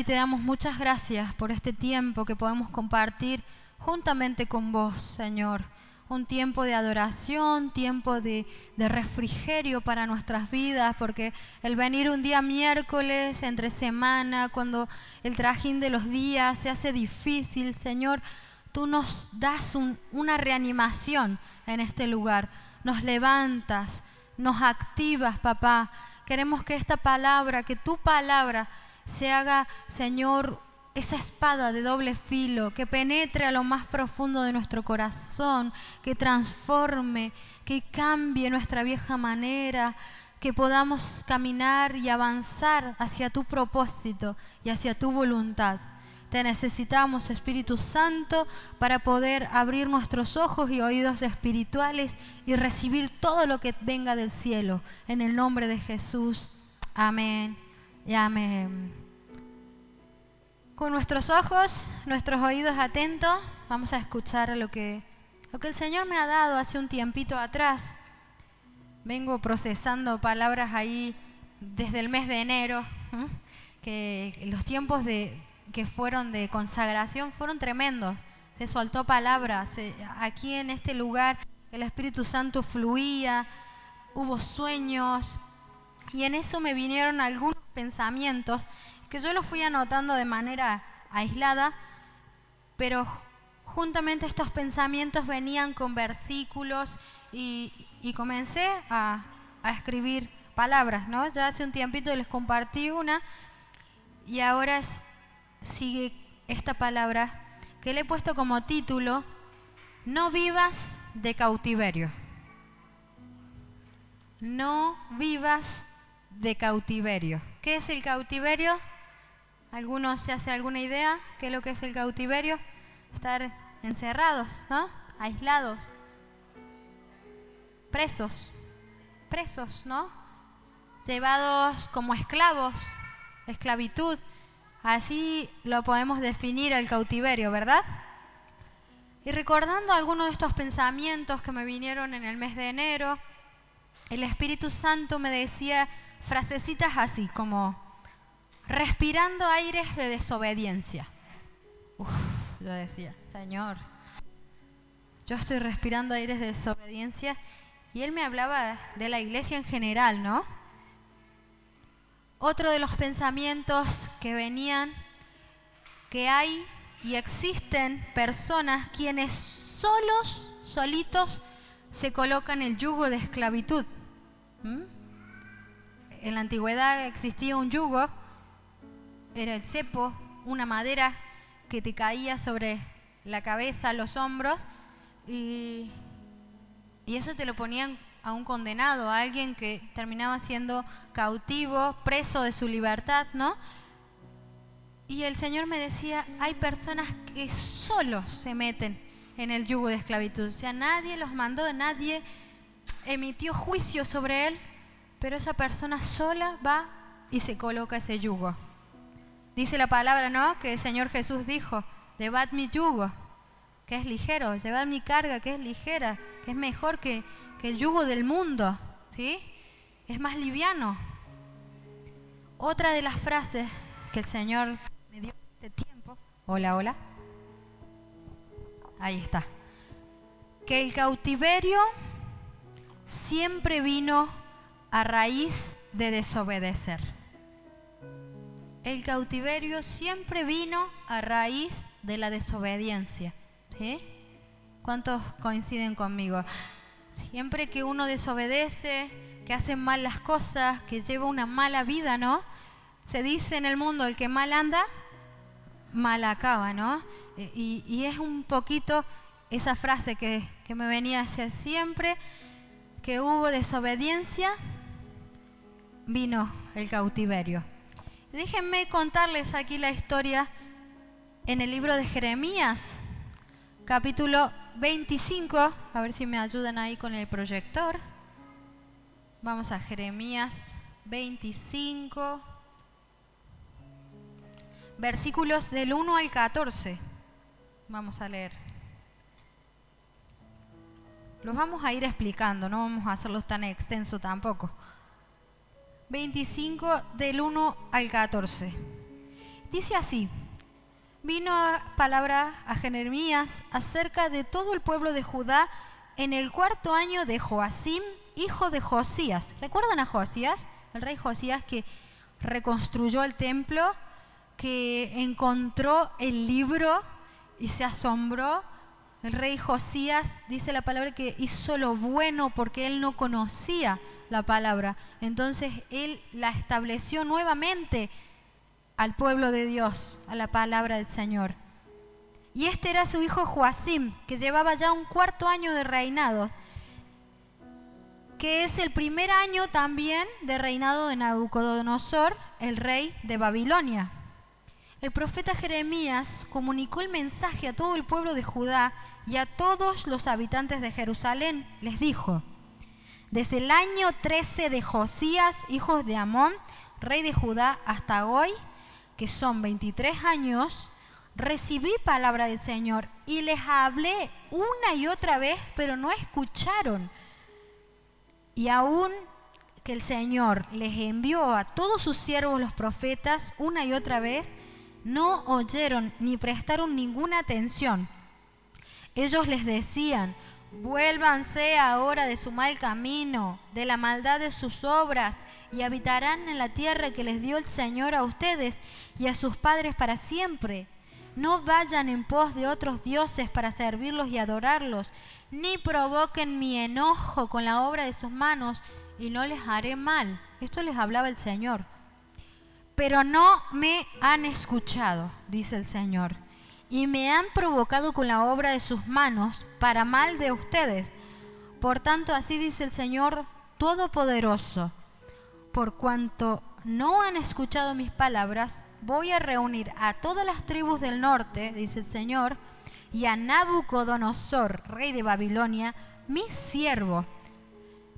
te damos muchas gracias por este tiempo que podemos compartir juntamente con vos, Señor. Un tiempo de adoración, tiempo de refrigerio para nuestras vidas, porque el venir un día miércoles, entre semana, cuando el trajín de los días se hace difícil, Señor, tú nos das una reanimación en este lugar. Nos levantas, nos activas, papá. Queremos que esta palabra, que tu palabra se haga, Señor, esa espada de doble filo, que penetre a lo más profundo de nuestro corazón, que transforme, que cambie nuestra vieja manera, que podamos caminar y avanzar hacia tu propósito y hacia tu voluntad. Te necesitamos, Espíritu Santo, para poder abrir nuestros ojos y oídos espirituales y recibir todo lo que venga del cielo. En el nombre de Jesús. Amén y amén. Con nuestros ojos, nuestros oídos atentos, vamos a escuchar lo que el Señor me ha dado hace un tiempito atrás. Vengo procesando palabras ahí desde el mes de enero, que los tiempos que fueron de consagración fueron tremendos. Se soltó palabras. Aquí en este lugar el Espíritu Santo fluía, hubo sueños, y en eso me vinieron algunos pensamientos que yo los fui anotando de manera aislada, pero juntamente estos pensamientos venían con versículos y comencé a escribir palabras, ¿no? Ya hace un tiempito les compartí una y ahora sigue esta palabra que le he puesto como título: no vivas de cautiverio. No vivas de cautiverio. ¿Qué es el cautiverio? ¿Algunos se hace alguna idea qué es lo que es el cautiverio? Estar encerrados, ¿no? Aislados. Presos, ¿no? Llevados como esclavos, esclavitud. Así lo podemos definir el cautiverio, ¿verdad? Y recordando algunos de estos pensamientos que me vinieron en el mes de enero, el Espíritu Santo me decía frasecitas así como: respirando aires de desobediencia. Yo decía, Señor, yo estoy respirando aires de desobediencia. Y Él me hablaba de la iglesia en general, ¿no? Otro de los pensamientos que venían, que hay y existen personas quienes solitos, se colocan el yugo de esclavitud. En la antigüedad existía un yugo, era el cepo, una madera que te caía sobre la cabeza, los hombros, y eso te lo ponían a un condenado, a alguien que terminaba siendo cautivo, preso de su libertad, ¿no? Y el Señor me decía, hay personas que solos se meten en el yugo de esclavitud. O sea, nadie los mandó, nadie emitió juicio sobre él, pero esa persona sola va y se coloca ese yugo. Dice la palabra, ¿no?, que el Señor Jesús dijo: llevad mi yugo, que es ligero, llevad mi carga, que es ligera, que es mejor que el yugo del mundo, ¿sí? Es más liviano. Otra de las frases que el Señor me dio este tiempo, hola, ahí está, que el cautiverio siempre vino a raíz de desobedecer. El cautiverio siempre vino a raíz de la desobediencia, ¿sí? ¿Cuántos coinciden conmigo? Siempre que uno desobedece, que hace mal las cosas, que lleva una mala vida, ¿no? Se dice en el mundo, el que mal anda, mal acaba, ¿no? Y es un poquito esa frase que me venía hacia siempre, que hubo desobediencia, vino el cautiverio. Déjenme contarles aquí la historia en el libro de Jeremías, capítulo 25, a ver si me ayudan ahí con el proyector. Vamos a Jeremías 25, versículos del 1 al 14. Vamos a leer. Los vamos a ir explicando, no vamos a hacerlos tan extenso tampoco. 25 del 1 al 14. Dice así: vino palabra a Jeremías acerca de todo el pueblo de Judá en el 4.º año de Joacim, hijo de Josías. ¿Recuerdan a Josías? El rey Josías que reconstruyó el templo, que encontró el libro y se asombró. El rey Josías, dice la palabra, que hizo lo bueno porque él no conocía la palabra. Entonces él la estableció nuevamente al pueblo de Dios, a la palabra del Señor. Y este era su hijo Joacim, que llevaba ya un 4.º año de reinado, que es el primer año también de reinado de Nabucodonosor, el rey de Babilonia. El profeta Jeremías comunicó el mensaje a todo el pueblo de Judá y a todos los habitantes de Jerusalén. Les dijo: desde el año 13 de Josías, hijo de Amón, rey de Judá, hasta hoy, que son 23 años, recibí palabra del Señor y les hablé una y otra vez, pero no escucharon. Y aún que el Señor les envió a todos sus siervos los profetas una y otra vez, no oyeron ni prestaron ninguna atención. Ellos les decían: vuélvanse ahora de su mal camino, de la maldad de sus obras, y habitarán en la tierra que les dio el Señor a ustedes y a sus padres para siempre. No vayan en pos de otros dioses para servirlos y adorarlos, ni provoquen mi enojo con la obra de sus manos, y no les haré mal. Esto les hablaba el Señor. Pero no me han escuchado, dice el Señor, y me han provocado con la obra de sus manos para mal de ustedes. Por tanto, así dice el Señor Todopoderoso: por cuanto no han escuchado mis palabras, voy a reunir a todas las tribus del norte, dice el Señor, y a Nabucodonosor, rey de Babilonia, mi siervo.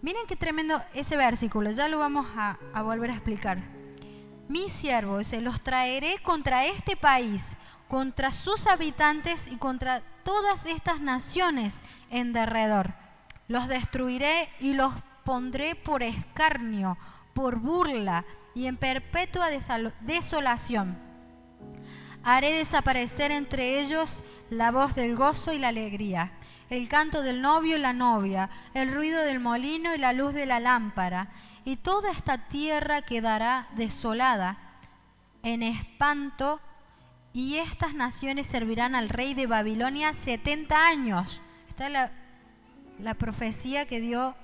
Miren qué tremendo ese versículo, ya lo vamos a volver a explicar. Mi siervo, dice, los traeré contra este país, contra sus habitantes y contra todas estas naciones en derredor. Los destruiré y los pondré por escarnio, por burla y en perpetua desolación. Haré desaparecer entre ellos la voz del gozo y la alegría, el canto del novio y la novia, el ruido del molino y la luz de la lámpara, y toda esta tierra quedará desolada, en espanto, y estas naciones servirán al rey de Babilonia 70 años. Esta es la profecía que dio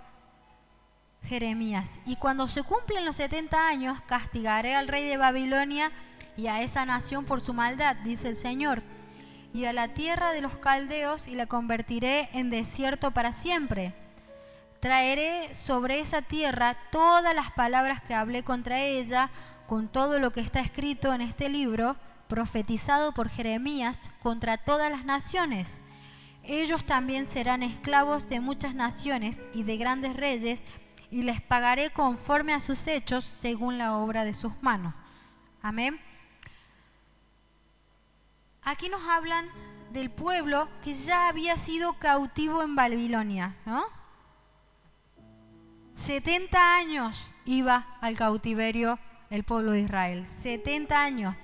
Jeremías. Y cuando se cumplen los 70 años, castigaré al rey de Babilonia y a esa nación por su maldad, dice el Señor, y a la tierra de los caldeos, y la convertiré en desierto para siempre. Traeré sobre esa tierra todas las palabras que hablé contra ella, con todo lo que está escrito en este libro, profetizado por Jeremías, contra todas las naciones. Ellos también serán esclavos de muchas naciones y de grandes reyes, y les pagaré conforme a sus hechos, según la obra de sus manos. Amén. Aquí nos hablan del pueblo que ya había sido cautivo en Babilonia, ¿no? 70 años iba al cautiverio el pueblo de Israel. 70 años,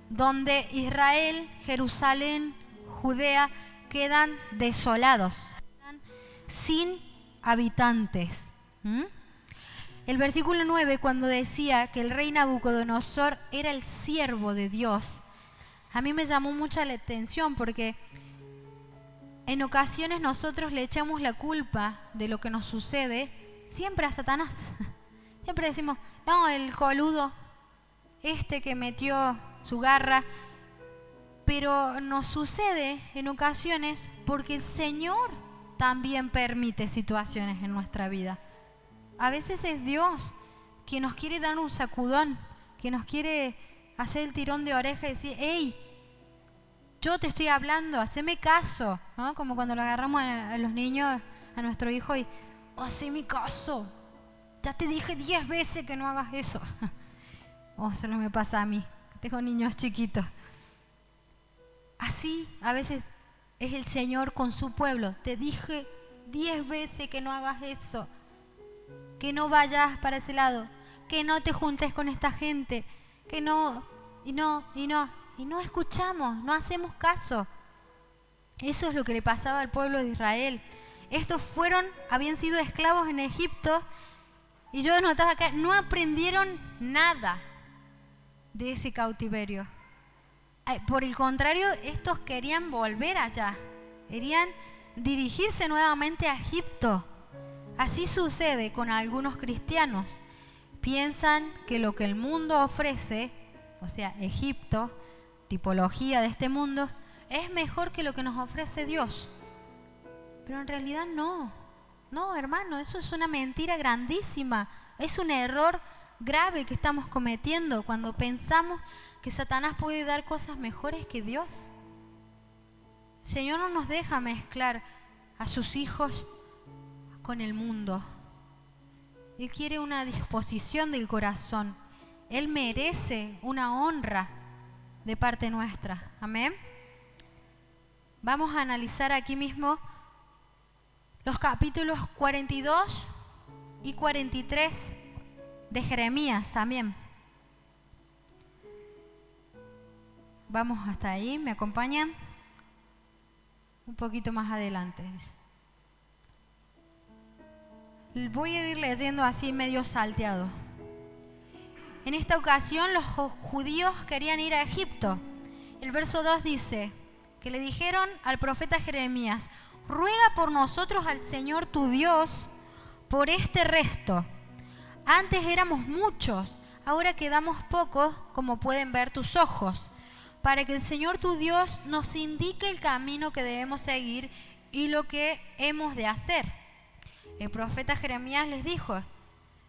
donde Israel, Jerusalén, Judea quedan desolados, sin habitantes. El versículo 9, cuando decía que el rey Nabucodonosor era el siervo de Dios, a mí me llamó mucha la atención, porque en ocasiones nosotros le echamos la culpa de lo que nos sucede siempre a Satanás. Siempre decimos: no, el coludo, este que metió su garra. Pero nos sucede en ocasiones porque el Señor también permite situaciones en nuestra vida. A veces es Dios quien nos quiere dar un sacudón, que nos quiere hacer el tirón de oreja y decir: hey, yo te estoy hablando, haceme caso, ¿no? Como cuando lo agarramos a los niños, a nuestro hijo, y haceme caso, ya te dije 10 veces que no hagas eso. Solo me pasa a mí, tengo niños chiquitos. Así a veces es el Señor con su pueblo. Te dije 10 veces que no hagas eso, que no vayas para ese lado, que no te juntes con esta gente, que no. y no escuchamos, no hacemos caso. Eso es lo que le pasaba al pueblo de Israel. Estos habían sido esclavos en Egipto, y yo notaba acá, no aprendieron nada de ese cautiverio. Por el contrario, estos querían volver allá, querían dirigirse nuevamente a Egipto. Así sucede con algunos cristianos. Piensan que lo que el mundo ofrece, o sea, Egipto, tipología de este mundo, es mejor que lo que nos ofrece Dios. Pero en realidad no. No, hermano, eso es una mentira grandísima. Es un error grave que estamos cometiendo cuando pensamos que Satanás puede dar cosas mejores que Dios. El Señor no nos deja mezclar a sus hijos con el mundo. Él quiere una disposición del corazón. Él merece una honra de parte nuestra. Amén. Vamos a analizar aquí mismo los capítulos 42 y 43 de Jeremías también. Vamos hasta ahí, ¿me acompañan? Un poquito más adelante. Voy a ir leyendo así medio salteado. En esta ocasión los judíos querían ir a Egipto. El verso 2 dice que le dijeron al profeta Jeremías: ruega por nosotros al Señor tu Dios por este resto. Antes éramos muchos, ahora quedamos pocos, como pueden ver tus ojos, para que el Señor tu Dios nos indique el camino que debemos seguir y lo que hemos de hacer. El profeta Jeremías les dijo: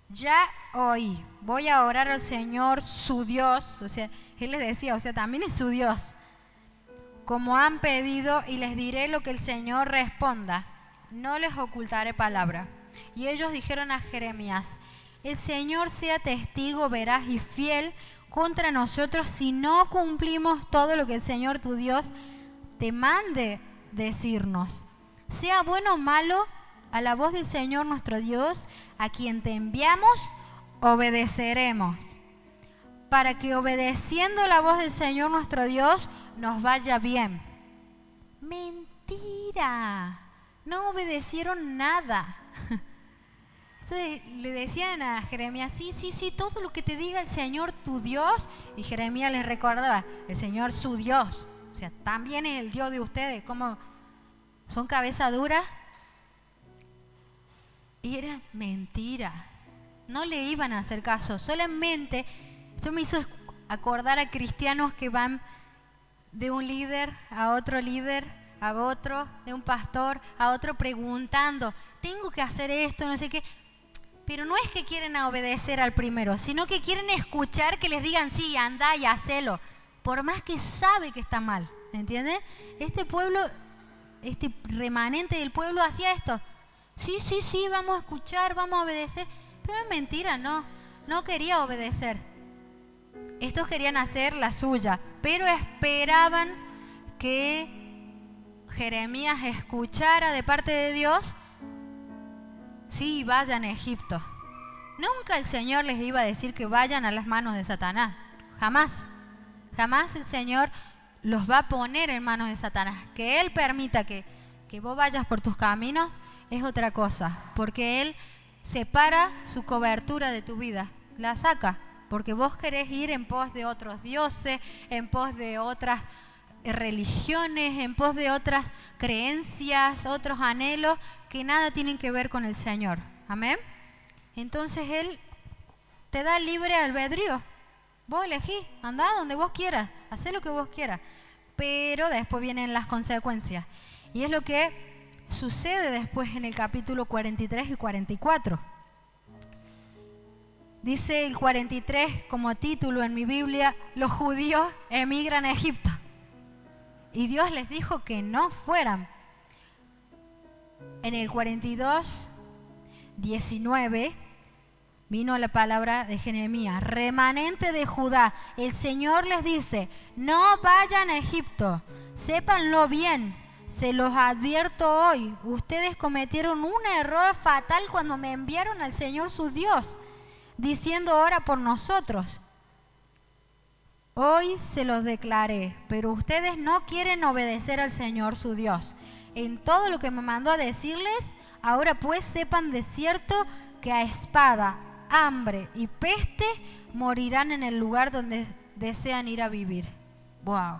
ya oí, voy a orar al Señor su Dios. O sea, él les decía, también es su Dios, como han pedido, y les diré lo que el Señor responda. No les ocultaré palabra. Y ellos dijeron a Jeremías: el Señor sea testigo veraz y fiel contra nosotros si no cumplimos todo lo que el Señor tu Dios te mande decirnos. Sea bueno o malo, a la voz del Señor nuestro Dios, a quien te enviamos, obedeceremos, para que obedeciendo la voz del Señor nuestro Dios nos vaya bien. Mentira, no obedecieron nada. Entonces le decían a Jeremías: sí, todo lo que te diga el Señor tu Dios. Y Jeremías les recordaba: el Señor su Dios, también es el Dios de ustedes. ¿Cómo son cabeza dura? Y era mentira, no le iban a hacer caso. Solamente, esto me hizo acordar a cristianos que van de un líder, a otro, de un pastor a otro, preguntando: tengo que hacer esto, no sé qué. Pero no es que quieren obedecer al primero, sino que quieren escuchar que les digan: sí, anda y hacelo, por más que sabe que está mal. ¿Entienden? Este pueblo, este remanente del pueblo hacía esto: sí, vamos a escuchar, vamos a obedecer. Pero es mentira, no quería obedecer. Estos querían hacer la suya, pero esperaban que Jeremías escuchara de parte de Dios: sí, vayan a Egipto. Nunca el Señor les iba a decir que vayan a las manos de Satanás. Jamás el Señor los va a poner en manos de Satanás. Que Él permita que vos vayas por tus caminos es otra cosa, porque Él separa su cobertura de tu vida, la saca, porque vos querés ir en pos de otros dioses, en pos de otras religiones, en pos de otras creencias, otros anhelos que nada tienen que ver con el Señor. Amén. Entonces Él te da libre albedrío. Vos elegís, andá donde vos quieras, hacé lo que vos quieras, pero después vienen las consecuencias. Y es lo que sucede después en el capítulo 43 y 44. Dice el 43 como título en mi Biblia: los judíos emigran a Egipto. Y Dios les dijo que no fueran. En el 42, 19, vino la palabra de Jeremías: remanente de Judá, el Señor les dice: no vayan a Egipto, sépanlo bien. Se los advierto hoy, ustedes cometieron un error fatal cuando me enviaron al Señor su Dios, diciendo: ora por nosotros. Hoy se los declaré, pero ustedes no quieren obedecer al Señor su Dios. En todo lo que me mandó a decirles, ahora pues sepan de cierto que a espada, hambre y peste morirán en el lugar donde desean ir a vivir. ¡Wow!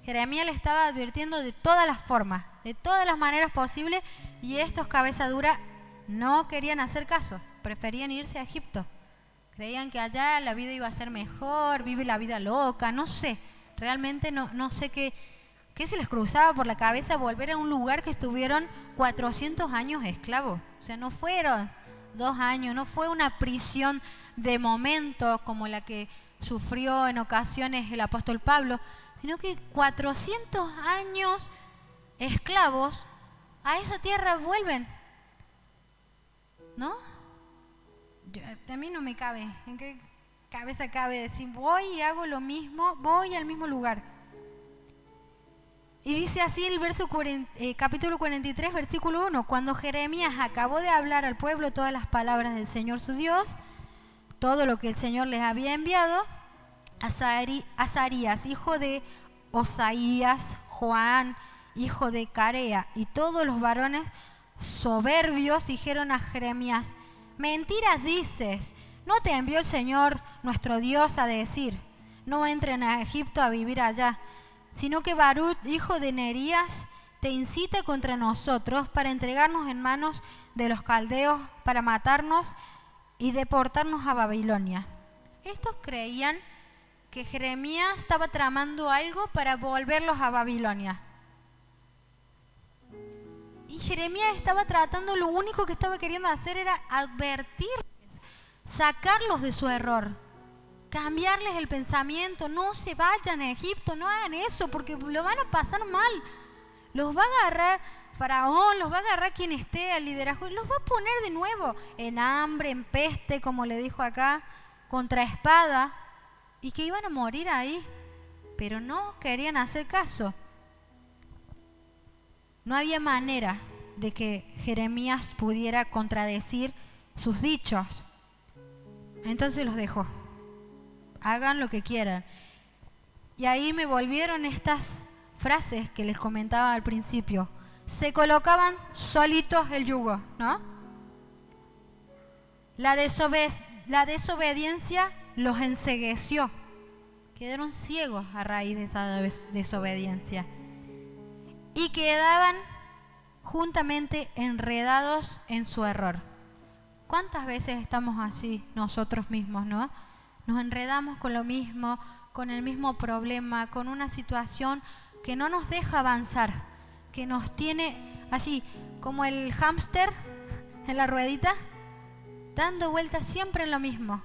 Jeremías le estaba advirtiendo de todas las formas, de todas las maneras posibles, y estos cabeza dura no querían hacer caso, preferían irse a Egipto. Creían que allá la vida iba a ser mejor, vive la vida loca, no sé. Realmente no sé qué se les cruzaba por la cabeza volver a un lugar que estuvieron 400 años esclavos. O sea, no fueron 2 años, no fue una prisión de momento como la que sufrió en ocasiones el apóstol Pablo, sino que 400 años esclavos a esa tierra vuelven, ¿no? A mí no me cabe, ¿en qué cabeza cabe decir voy y hago lo mismo, voy al mismo lugar? Y dice así el capítulo 43, versículo 1, cuando Jeremías acabó de hablar al pueblo todas las palabras del Señor su Dios, todo lo que el Señor les había enviado, Azarías, hijo de Osaías, Joán, hijo de Carea, y todos los varones soberbios dijeron a Jeremías, mentiras dices, no te envió el Señor nuestro Dios a decir, no entren a Egipto a vivir allá, sino que Barut, hijo de Nerías, te incita contra nosotros para entregarnos en manos de los caldeos, para matarnos y deportarnos a Babilonia. Estos creían que Jeremías estaba tramando algo para volverlos a Babilonia. Y Jeremías estaba tratando, lo único que estaba queriendo hacer era advertirles, sacarlos de su error, cambiarles el pensamiento, no se vayan a Egipto, no hagan eso porque lo van a pasar mal. Los va a agarrar Faraón, los va a agarrar quien esté al liderazgo, los va a poner de nuevo en hambre, en peste, como le dijo acá, contra espada, y que iban a morir ahí, pero no querían hacer caso. No había manera de que Jeremías pudiera contradecir sus dichos. Entonces los dejó. Hagan lo que quieran. Y ahí me volvieron estas frases que les comentaba al principio. Se colocaban solitos el yugo, ¿no? La desobediencia los encegueció. Quedaron ciegos a raíz de esa desobediencia. Y quedaban juntamente enredados en su error. ¿Cuántas veces estamos así nosotros mismos, no? Nos enredamos con lo mismo, con el mismo problema, con una situación que no nos deja avanzar, que nos tiene así como el hámster en la ruedita, dando vueltas siempre en lo mismo.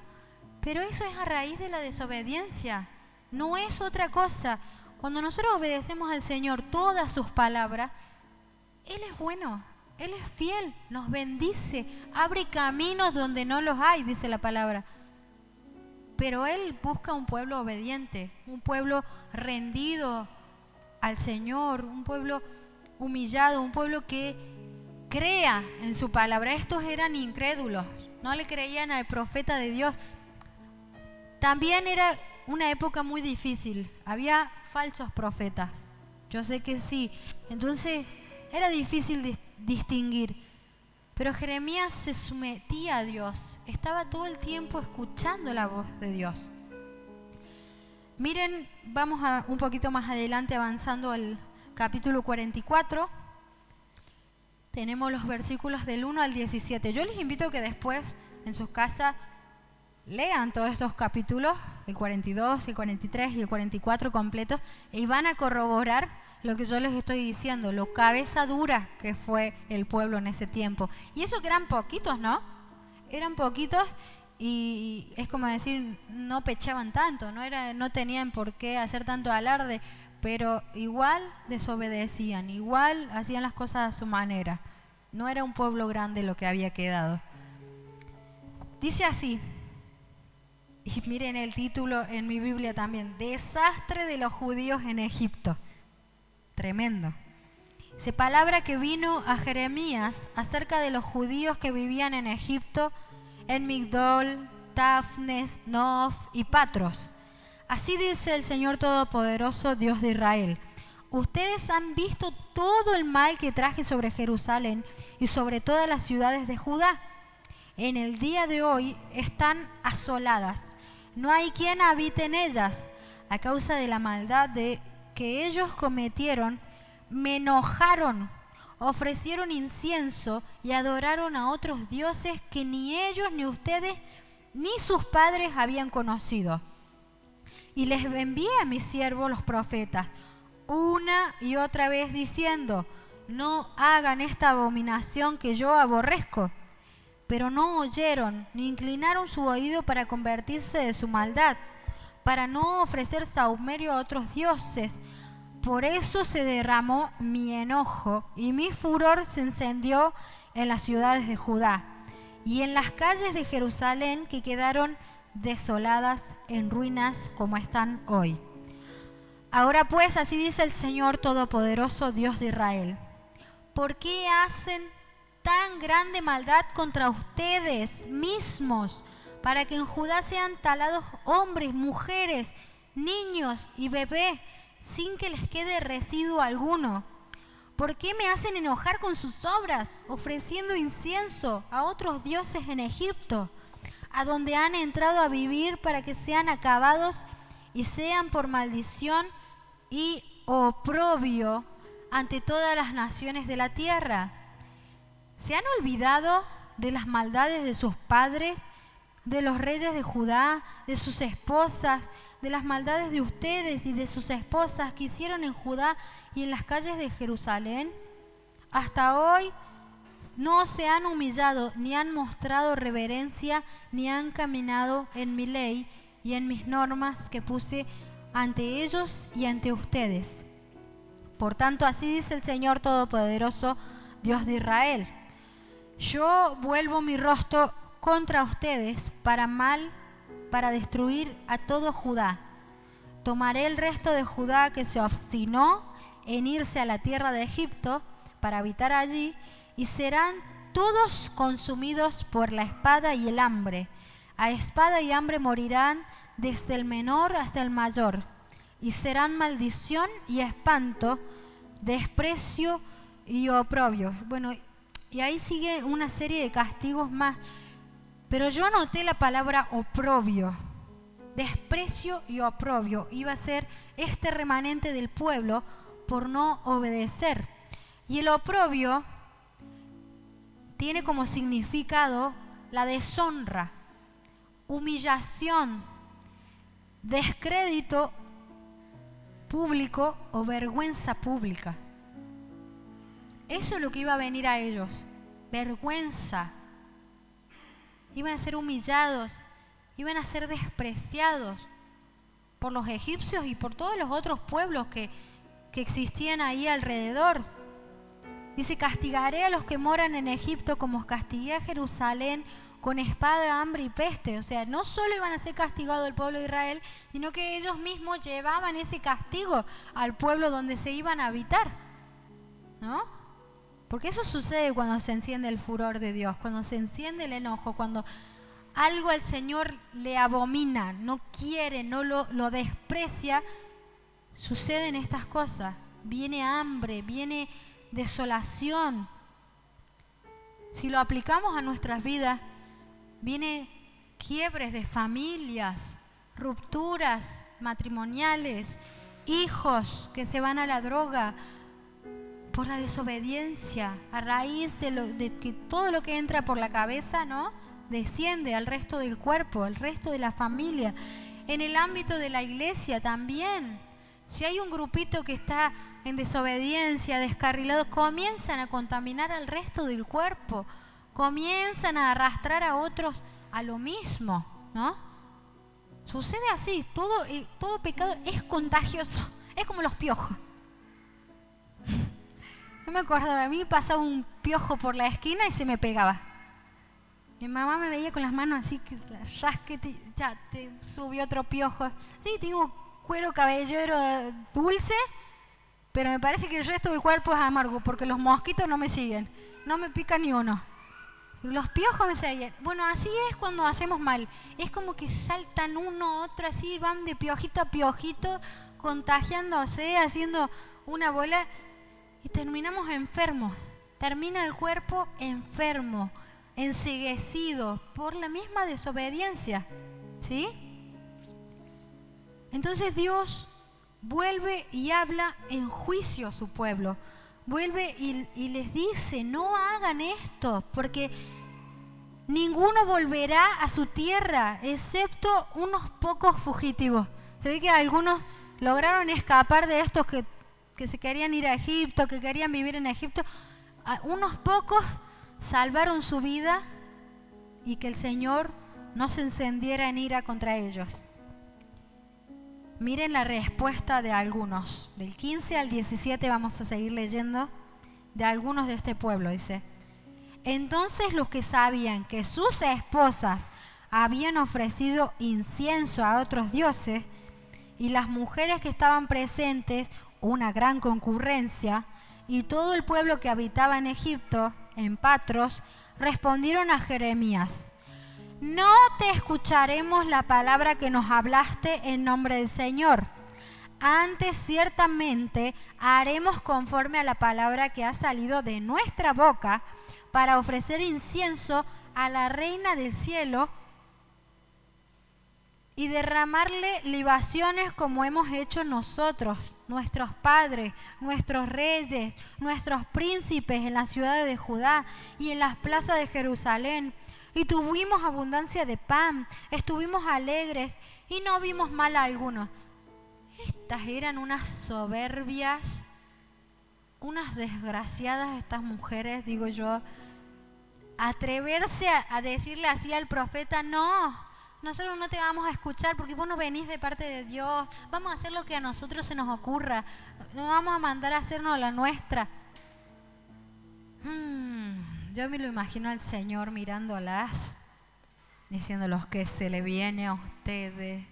Pero eso es a raíz de la desobediencia, no es otra cosa. Cuando nosotros obedecemos al Señor todas sus palabras, Él es bueno, Él es fiel, nos bendice, abre caminos donde no los hay, dice la palabra. Pero Él busca un pueblo obediente, un pueblo rendido al Señor, un pueblo humillado, un pueblo que crea en su palabra. Estos eran incrédulos, no le creían al profeta de Dios. También era una época muy difícil, había falsos profetas, yo sé que sí, entonces era difícil distinguir, pero Jeremías se sometía a Dios, estaba todo el tiempo escuchando la voz de Dios. Miren, vamos un poquito más adelante avanzando al capítulo 44, tenemos los versículos del 1 al 17, yo les invito a que después en sus casas lean todos estos capítulos, el 42, el 43 y el 44 completos, y van a corroborar lo que yo les estoy diciendo, lo cabeza dura que fue el pueblo en ese tiempo. Y eso que eran poquitos, ¿no? Eran poquitos y es como decir, no pechaban tanto, no tenían por qué hacer tanto alarde, pero igual desobedecían, igual hacían las cosas a su manera. No era un pueblo grande lo que había quedado. Dice así, y miren el título en mi Biblia también, Desastre de los judíos en Egipto. Tremendo. Dice, palabra que vino a Jeremías acerca de los judíos que vivían en Egipto, en Migdol, Tafnes, Nof y Patros, Así dice el Señor Todopoderoso, Dios de Israel. Ustedes han visto todo el mal que traje sobre Jerusalén y sobre todas las ciudades de Judá. En el día de hoy están asoladas. No hay quien habite en ellas. A causa de la maldad que ellos cometieron, me enojaron, ofrecieron incienso y adoraron a otros dioses que ni ellos, ni ustedes, ni sus padres habían conocido. Y les envié a mis siervos los profetas, una y otra vez diciendo, no hagan esta abominación que yo aborrezco. Pero no oyeron, ni inclinaron su oído para convertirse de su maldad, para no ofrecer sahumerio a otros dioses. Por eso se derramó mi enojo, y mi furor se encendió en las ciudades de Judá, y en las calles de Jerusalén que quedaron desoladas, en ruinas como están hoy. Ahora pues, así dice el Señor Todopoderoso, Dios de Israel, ¿por qué hacen tan grande maldad contra ustedes mismos, para que en Judá sean talados hombres, mujeres, niños y bebés, sin que les quede residuo alguno? ¿Por qué me hacen enojar con sus obras, ofreciendo incienso a otros dioses en Egipto, a donde han entrado a vivir para que sean acabados y sean por maldición y oprobio ante todas las naciones de la tierra? ¿Se han olvidado de las maldades de sus padres, de los reyes de Judá, de sus esposas, de las maldades de ustedes y de sus esposas que hicieron en Judá y en las calles de Jerusalén? Hasta hoy no se han humillado, ni han mostrado reverencia, ni han caminado en mi ley y en mis normas que puse ante ellos y ante ustedes. Por tanto, así dice el Señor Todopoderoso, Dios de Israel. Yo vuelvo mi rostro contra ustedes para mal, para destruir a todo Judá. Tomaré el resto de Judá que se obstinó en irse a la tierra de Egipto para habitar allí, y serán todos consumidos por la espada y el hambre. A espada y hambre morirán desde el menor hasta el mayor, y serán maldición y espanto, desprecio y oprobio. Bueno, y ahí sigue una serie de castigos más, pero yo anoté la palabra oprobio. Desprecio y oprobio iba a ser este remanente del pueblo por no obedecer. Y el oprobio tiene como significado la deshonra, humillación, descrédito público o vergüenza pública. Eso es lo que iba a venir a ellos, vergüenza. Iban a ser humillados, iban a ser despreciados por los egipcios y por todos los otros pueblos que existían ahí alrededor. Dice, castigaré a los que moran en Egipto como castigué a Jerusalén con espada, hambre y peste. O sea, no solo iban a ser castigados el pueblo de Israel, sino que ellos mismos llevaban ese castigo al pueblo donde se iban a habitar, ¿no? Porque eso sucede cuando se enciende el furor de Dios, cuando se enciende el enojo, cuando algo al Señor le abomina, no quiere, no lo desprecia, suceden estas cosas. Viene hambre, viene desolación. Si lo aplicamos a nuestras vidas, viene quiebres de familias, rupturas matrimoniales, hijos que se van a la droga por la desobediencia, a raíz de que todo lo que entra por la cabeza, ¿no?, desciende al resto del cuerpo, al resto de la familia. En el ámbito de la iglesia también, si hay un grupito que está en desobediencia, descarrilados, comienzan a contaminar al resto del cuerpo, comienzan a arrastrar a otros a lo mismo, ¿no? Sucede así, todo pecado es contagioso, es como los piojos. Yo me acordaba, a mí pasaba un piojo por la esquina y se me pegaba. Mi mamá me veía con las manos así, que rasquete, ya te subió otro piojo. Sí, tengo cuero cabellero dulce, pero me parece que el resto del cuerpo es amargo, porque los mosquitos no me siguen, no me pica ni uno. Los piojos me seguían. Bueno, así es cuando hacemos mal. Es como que saltan uno, otro, así van de piojito a piojito, contagiándose, haciendo una bola y terminamos enfermos. Termina el cuerpo enfermo, enceguecido por la misma desobediencia, ¿sí? Entonces Dios vuelve y habla en juicio a su pueblo. Vuelve y les dice, no hagan esto, porque ninguno volverá a su tierra, excepto unos pocos fugitivos. Se ve que algunos lograron escapar de estos que se querían ir a Egipto, que querían vivir en Egipto. Unos pocos salvaron su vida y que el Señor no se encendiera en ira contra ellos. Miren la respuesta de algunos. Del 15 al 17 vamos a seguir leyendo de algunos de este pueblo. Dice: entonces los que sabían que sus esposas habían ofrecido incienso a otros dioses y las mujeres que estaban presentes, una gran concurrencia, y todo el pueblo que habitaba en Egipto, en Patros, respondieron a Jeremías: no te escucharemos la palabra que nos hablaste en nombre del Señor. Antes ciertamente haremos conforme a la palabra que ha salido de nuestra boca para ofrecer incienso a la Reina del Cielo y derramarle libaciones como hemos hecho nosotros, nuestros padres, nuestros reyes, nuestros príncipes en las ciudades de Judá y en las plazas de Jerusalén. Y tuvimos abundancia de pan, estuvimos alegres y no vimos mal a alguno. Estas eran unas soberbias, unas desgraciadas estas mujeres, digo yo. Atreverse a decirle así al profeta: no, nosotros no te vamos a escuchar porque vos no venís de parte de Dios. Vamos a hacer lo que a nosotros se nos ocurra. No vamos a mandar a hacernos la nuestra. Yo me lo imagino al Señor mirándolas, diciéndoles que se le viene a ustedes.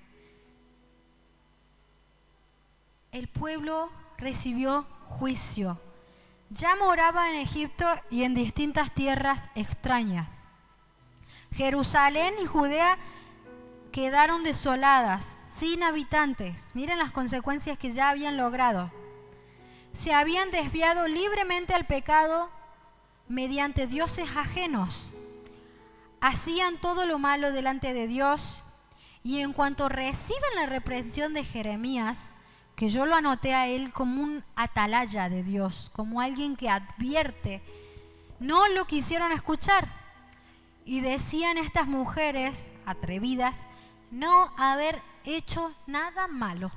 El pueblo recibió juicio. Ya moraba en Egipto y en distintas tierras extrañas. Jerusalén y Judea quedaron desoladas, sin habitantes. Miren las consecuencias que ya habían logrado. Se habían desviado libremente al pecado mediante dioses ajenos. Hacían todo lo malo delante de Dios, y en cuanto reciben la reprensión de Jeremías, que yo lo anoté a él como un atalaya de Dios, como alguien que advierte, no lo quisieron escuchar. Y decían estas mujeres atrevidas no haber hecho nada malo.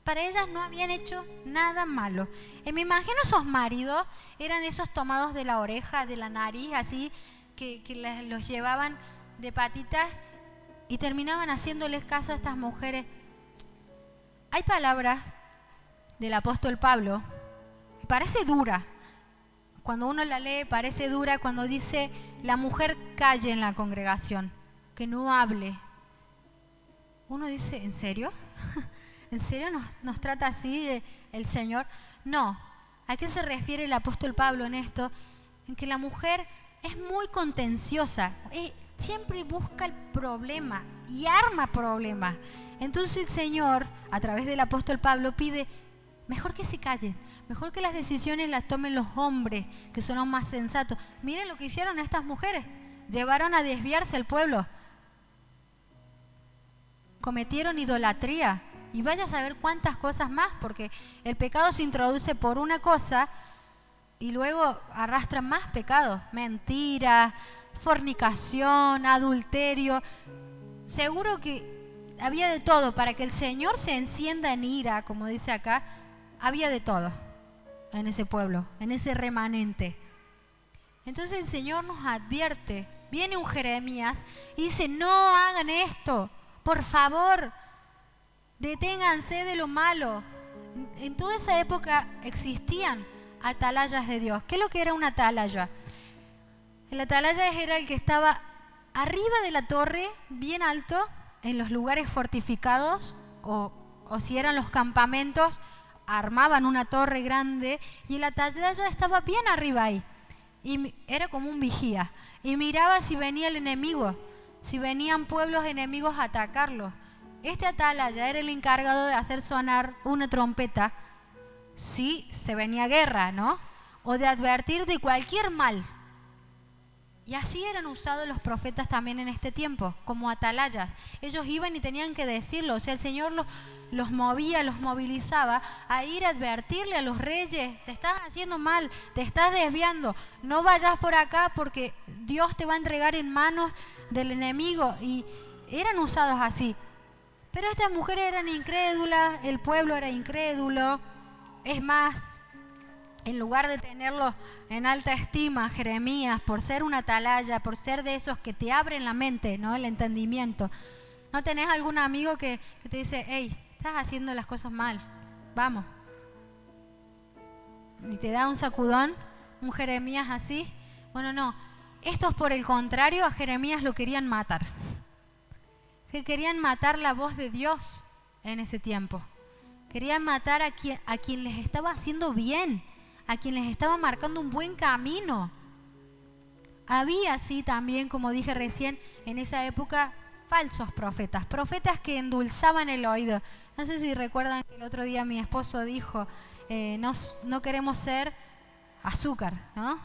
Para ellas no habían hecho nada malo. Me imagino esos maridos eran esos tomados de la oreja, de la nariz, así, que los llevaban de patitas y terminaban haciéndoles caso a estas mujeres. Hay palabras del apóstol Pablo, que parece dura. Cuando uno la lee parece dura cuando dice: la mujer calle en la congregación, que no hable. Uno dice: ¿en serio? ¿En serio nos trata así el Señor? No. ¿A qué se refiere el apóstol Pablo en esto? En que la mujer es muy contenciosa, siempre busca el problema y arma problemas. Entonces el Señor, a través del apóstol Pablo, pide: mejor que se callen, mejor que las decisiones las tomen los hombres, que son los más sensatos. Miren lo que hicieron estas mujeres, llevaron a desviarse al pueblo, cometieron idolatría, y vaya a saber cuántas cosas más, porque el pecado se introduce por una cosa y luego arrastra más pecados: mentira, fornicación, adulterio. Seguro que había de todo. Para que el Señor se encienda en ira, como dice acá, había de todo en ese pueblo, en ese remanente. Entonces el Señor nos advierte. Viene un Jeremías y dice: no hagan esto, por favor, deténganse de lo malo. En toda esa época existían atalayas de Dios. ¿Qué es lo que era una atalaya? El atalaya era el que estaba arriba de la torre, bien alto, en los lugares fortificados, o si eran los campamentos, armaban una torre grande y el atalaya estaba bien arriba ahí. Y era como un vigía. y miraba si venía el enemigo, si venían pueblos enemigos a atacarlos. Este atalaya era el encargado de hacer sonar una trompeta si se venía guerra, ¿no? O de advertir de cualquier mal. Y así eran usados los profetas también en este tiempo, como atalayas. Ellos iban y tenían que decirlo, o sea, el Señor los movía, los movilizaba a ir a advertirle a los reyes: te estás haciendo mal, te estás desviando, no vayas por acá porque Dios te va a entregar en manos del enemigo. Y eran usados así. Pero estas mujeres eran incrédulas, el pueblo era incrédulo. Es más, en lugar de tenerlo en alta estima, Jeremías, por ser una atalaya, por ser de esos que te abren la mente, ¿no? El entendimiento. ¿No tenés algún amigo que te dice: hey, estás haciendo las cosas mal, vamos? Y te da un sacudón, un Jeremías así. Bueno, no. Estos, por el contrario, a Jeremías lo querían matar. Que querían matar la voz de Dios en ese tiempo. Querían matar a quien les estaba haciendo bien, a quien les estaba marcando un buen camino. Había así también, como dije recién, en esa época falsos profetas, profetas que endulzaban el oído. No sé si recuerdan que el otro día mi esposo dijo, no queremos ser azúcar, ¿no?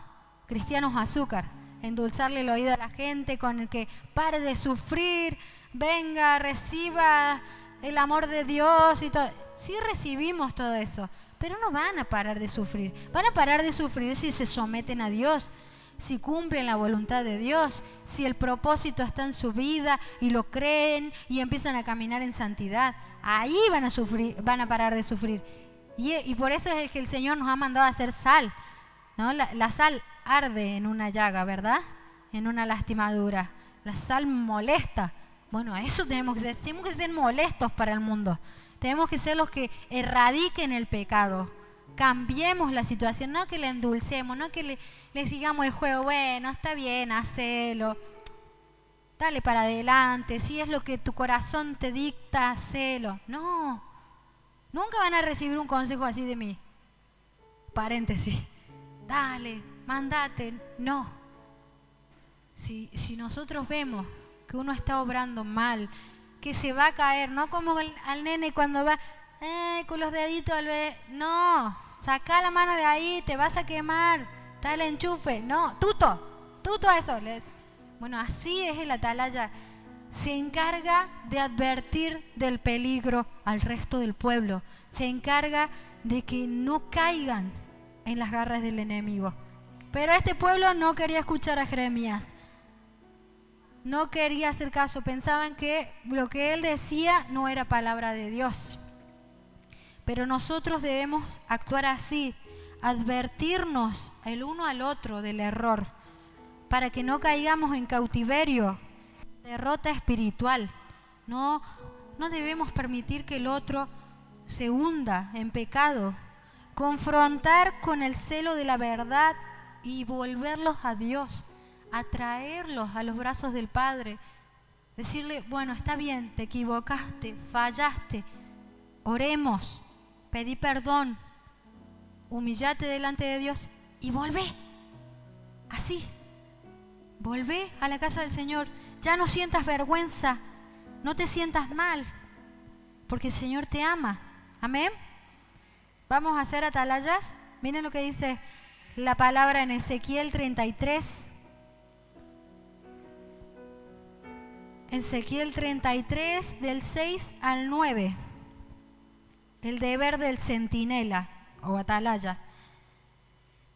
Cristianos azúcar, endulzarle el oído a la gente con el que pare de sufrir, venga, reciba el amor de Dios y todo. Sí recibimos todo eso, pero no van a parar de sufrir. Van a parar de sufrir si se someten a Dios, si cumplen la voluntad de Dios, si el propósito está en su vida y lo creen y empiezan a caminar en santidad. Ahí van a sufrir, van a parar de sufrir. Y por eso es que el Señor nos ha mandado a hacer sal, ¿no? La sal arde en una llaga, ¿verdad? En una lastimadura. La sal molesta. Bueno, eso tenemos que ser molestos para el mundo. Tenemos que ser los que erradiquen el pecado. Cambiemos la situación, no que le endulcemos, no que le sigamos el juego. Bueno, está bien, hacelo. Dale para adelante. Si es lo que tu corazón te dicta, hacelo. No. Nunca van a recibir un consejo así de mí. Paréntesis. Dale, mandate. No. Si nosotros vemos que uno está obrando mal, que se va a caer, no como al nene cuando va con los deditos al bebé. No, saca la mano de ahí, te vas a quemar, está el enchufe. No, tuto a eso. Bueno, así es el atalaya. Se encarga de advertir del peligro al resto del pueblo. Se encarga de que no caigan en las garras del enemigo. Pero este pueblo no quería escuchar a Jeremías. No quería hacer caso, pensaban que lo que él decía no era palabra de Dios. Pero nosotros debemos actuar así, advertirnos el uno al otro del error, para que no caigamos en cautiverio, derrota espiritual. No debemos permitir que el otro se hunda en pecado. Confrontar con el celo de la verdad y volverlos a Dios. Atraerlos a los brazos del Padre, decirle: bueno, está bien, te equivocaste, fallaste, oremos, pedí perdón, humillate delante de Dios y volvé, así, volvé a la casa del Señor. Ya no sientas vergüenza, no te sientas mal, porque el Señor te ama. Amén. Vamos a hacer atalayas. Miren lo que dice la palabra en Ezequiel 33. Ezequiel 33, del 6 al 9. El deber del centinela o atalaya.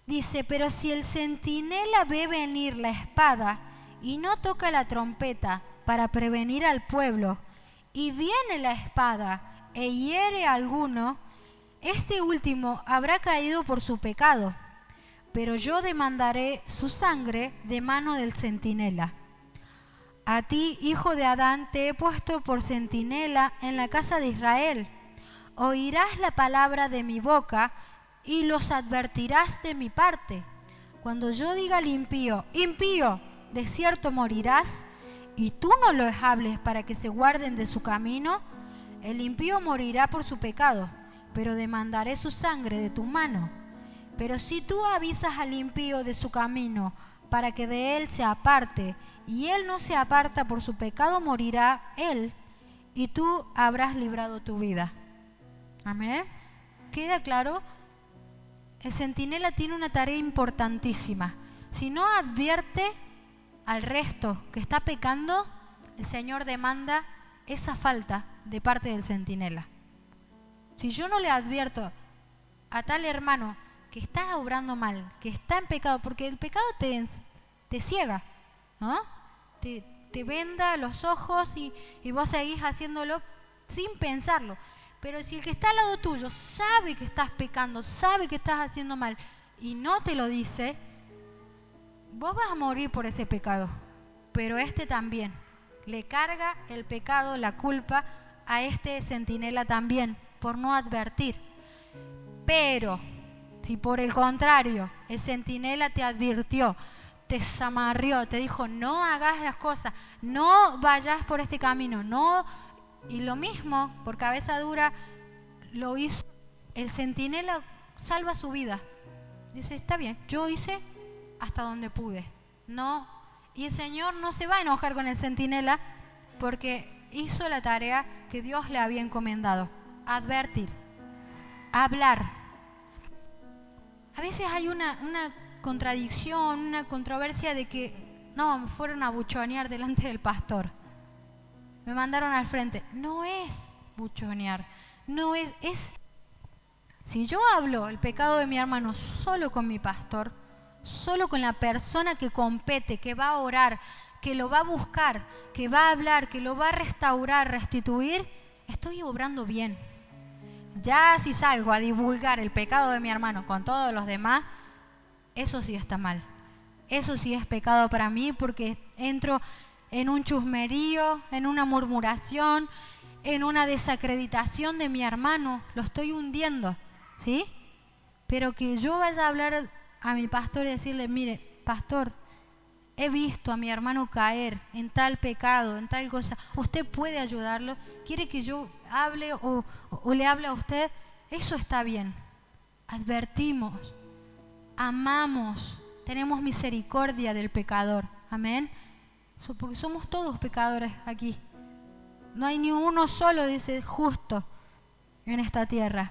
Dice: pero si el centinela ve venir la espada y no toca la trompeta para prevenir al pueblo, y viene la espada e hiere a alguno, este último habrá caído por su pecado, pero yo demandaré su sangre de mano del centinela. A ti, hijo de Adán, te he puesto por centinela en la casa de Israel. Oirás la palabra de mi boca y los advertirás de mi parte. Cuando yo diga al impío: impío, de cierto morirás, y tú no los hables para que se guarden de su camino, el impío morirá por su pecado, pero demandaré su sangre de tu mano. Pero si tú avisas al impío de su camino para que de él se aparte, y él no se aparta por su pecado, morirá él, y tú habrás librado tu vida. Amén. ¿Queda claro? El centinela tiene una tarea importantísima. Si no advierte al resto que está pecando, el Señor demanda esa falta de parte del centinela. Si yo no le advierto a tal hermano que está obrando mal, que está en pecado, porque el pecado te ciega, ¿no? Te venda los ojos y vos seguís haciéndolo sin pensarlo. Pero si el que está al lado tuyo sabe que estás pecando, sabe que estás haciendo mal y no te lo dice, vos vas a morir por ese pecado. Pero este también le carga el pecado, la culpa a este centinela también por no advertir. Pero si por el contrario el centinela te advirtió, te zamarrió, te dijo no hagas las cosas, no vayas por este camino, no, y lo mismo por cabeza dura lo hizo, el centinela salva su vida. Dice, está bien, yo hice hasta donde pude. No, y el Señor no se va a enojar con el centinela porque hizo la tarea que Dios le había encomendado: advertir, hablar. A veces hay una contradicción, una controversia de que no, me fueron a buchonear delante del pastor, me mandaron al frente. No es buchonear, no es si yo hablo el pecado de mi hermano solo con mi pastor, solo con la persona que compete, que va a orar, que lo va a buscar, que va a hablar, que lo va a restaurar, restituir, estoy obrando bien. Ya si salgo a divulgar el pecado de mi hermano con todos los demás, eso sí está mal. Eso sí es pecado para mí, porque entro en un chusmerío, en una murmuración, en una desacreditación de mi hermano, lo estoy hundiendo, ¿sí? Pero que yo vaya a hablar a mi pastor y decirle, mire, pastor, he visto a mi hermano caer en tal pecado, en tal cosa, ¿usted puede ayudarlo? ¿Quiere que yo hable o le hable a usted? Eso está bien. Advertimos, amamos, tenemos misericordia del pecador, amén. Porque somos todos pecadores aquí. No hay ni uno solo, dice, justo en esta tierra.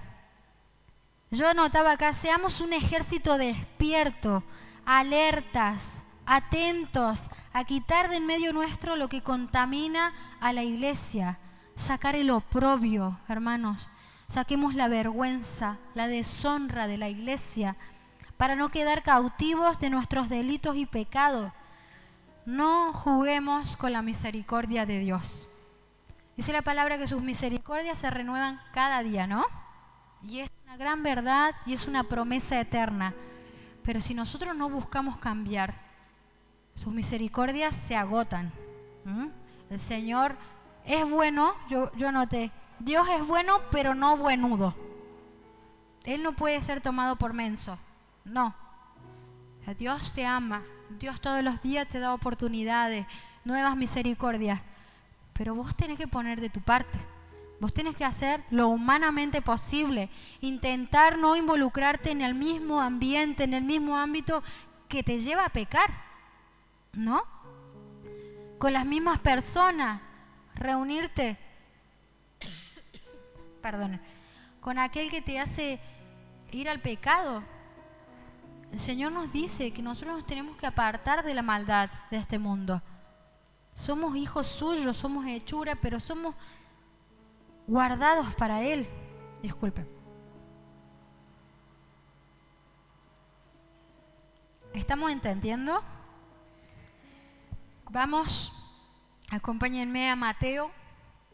Yo anotaba acá, seamos un ejército despierto, alertas, atentos a quitar de en medio nuestro lo que contamina a la iglesia, sacar el oprobio, hermanos, saquemos la vergüenza, la deshonra de la iglesia, para no quedar cautivos de nuestros delitos y pecados. No juguemos con la misericordia de Dios. Dice la palabra que sus misericordias se renuevan cada día, ¿no? Y es una gran verdad y es una promesa eterna. Pero si nosotros no buscamos cambiar, sus misericordias se agotan. El Señor es bueno, yo noté, Dios es bueno pero no buenudo. Él no puede ser tomado por menso, no. Dios te ama, Dios todos los días te da oportunidades, nuevas misericordias, pero vos tenés que poner de tu parte. Vos tenés que hacer lo humanamente posible, intentar no involucrarte en el mismo ambiente, en el mismo ámbito que te lleva a pecar, ¿no? Con las mismas personas, reunirte, con aquel que te hace ir al pecado. El Señor nos dice que nosotros nos tenemos que apartar de la maldad de este mundo. Somos hijos suyos, somos hechura, pero somos guardados para Él. Disculpen. ¿Estamos entendiendo? Vamos, acompáñenme a Mateo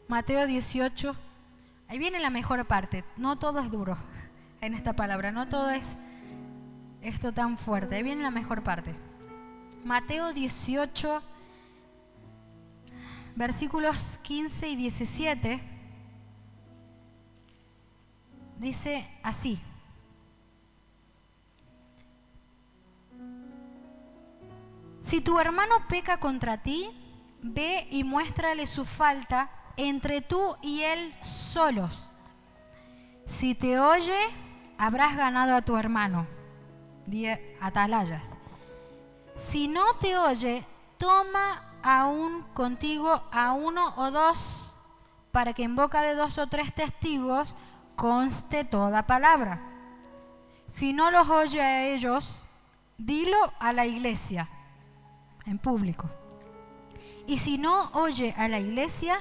18. Ahí viene la mejor parte. No todo es duro en esta palabra, no todo es esto tan fuerte. Ahí viene la mejor parte. Mateo 18, versículos 15 y 17. Dice así: si tu hermano peca contra ti, ve y muéstrale su falta entre tú y él solos. Si te oye, habrás ganado a tu hermano. 10 atalayas. Si no te oye, toma aún contigo a 1 o 2, para que en boca de 2 o 3 testigos conste toda palabra. Si no los oye a ellos, dilo a la iglesia, en público. Y si no oye a la iglesia,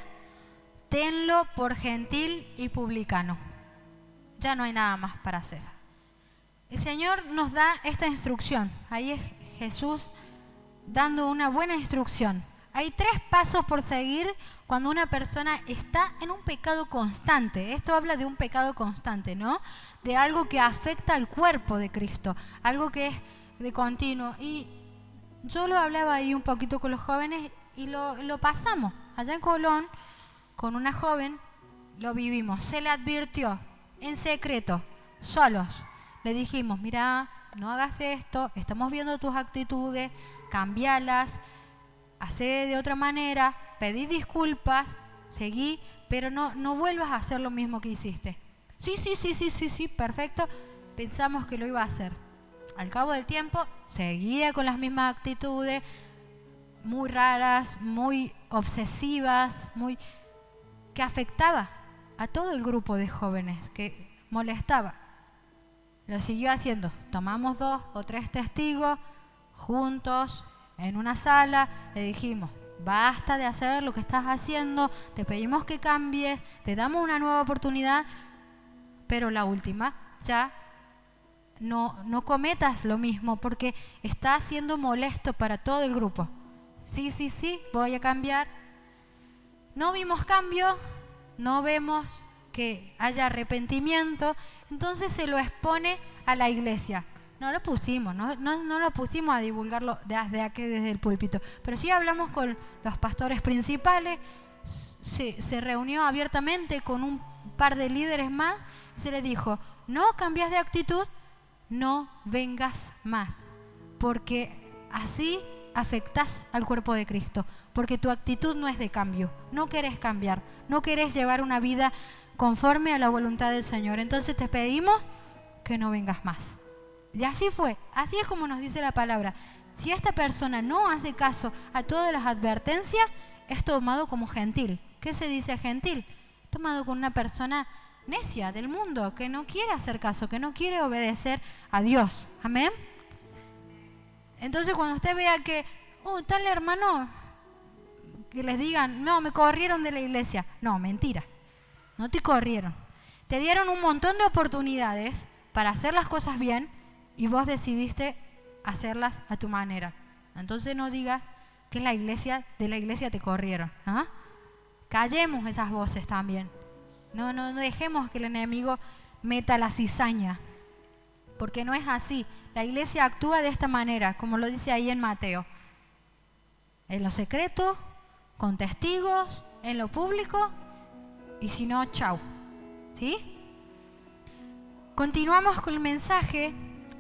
tenlo por gentil y publicano. Ya no hay nada más para hacer. El Señor nos da esta instrucción. Ahí es Jesús dando una buena instrucción. Hay 3 pasos por seguir cuando una persona está en un pecado constante. Esto habla de un pecado constante, ¿no? De algo que afecta al cuerpo de Cristo, algo que es de continuo. Y yo lo hablaba ahí un poquito con los jóvenes y lo pasamos. Allá en Colón, con una joven, lo vivimos. Se le advirtió en secreto, solos. Le dijimos, mira, no hagas esto, estamos viendo tus actitudes, cambialas, hacé de otra manera, pedí disculpas, seguí, pero no vuelvas a hacer lo mismo que hiciste. Sí, perfecto. Pensamos que lo iba a hacer. Al cabo del tiempo, seguía con las mismas actitudes, muy raras, muy obsesivas, que afectaba a todo el grupo de jóvenes, que molestaba. Lo siguió haciendo. Tomamos 2 o 3 testigos juntos en una sala, le dijimos, basta de hacer lo que estás haciendo, te pedimos que cambies, te damos una nueva oportunidad, pero la última, ya no cometas lo mismo porque está siendo molesto para todo el grupo. Sí, voy a cambiar. No vimos cambio, no vemos que haya arrepentimiento, entonces se lo expone a la iglesia. No lo pusimos a divulgarlo desde el púlpito, pero sí hablamos con los pastores principales, se reunió abiertamente con un par de líderes más, se le dijo, no cambias de actitud, no vengas más, porque así afectás al cuerpo de Cristo, porque tu actitud no es de cambio, no querés cambiar, no querés llevar una vida conforme a la voluntad del Señor, entonces te pedimos que no vengas más. Y así fue, así es como nos dice la palabra. Si esta persona no hace caso a todas las advertencias, es tomado como gentil. ¿Qué se dice gentil? Tomado como una persona necia del mundo, que no quiere hacer caso, que no quiere obedecer a Dios. Amén. Entonces cuando usted vea que, tal hermano, que les digan, no, me corrieron de la iglesia. No, mentira, no te corrieron. Te dieron un montón de oportunidades para hacer las cosas bien y vos decidiste hacerlas a tu manera. Entonces no digas que de la iglesia te corrieron. ¿Ah? Callemos esas voces también. No dejemos que el enemigo meta la cizaña, porque no es así. La iglesia actúa de esta manera, como lo dice ahí en Mateo. En lo secreto, con testigos, en lo público, y si no, chau. ¿Sí? Continuamos con el mensaje,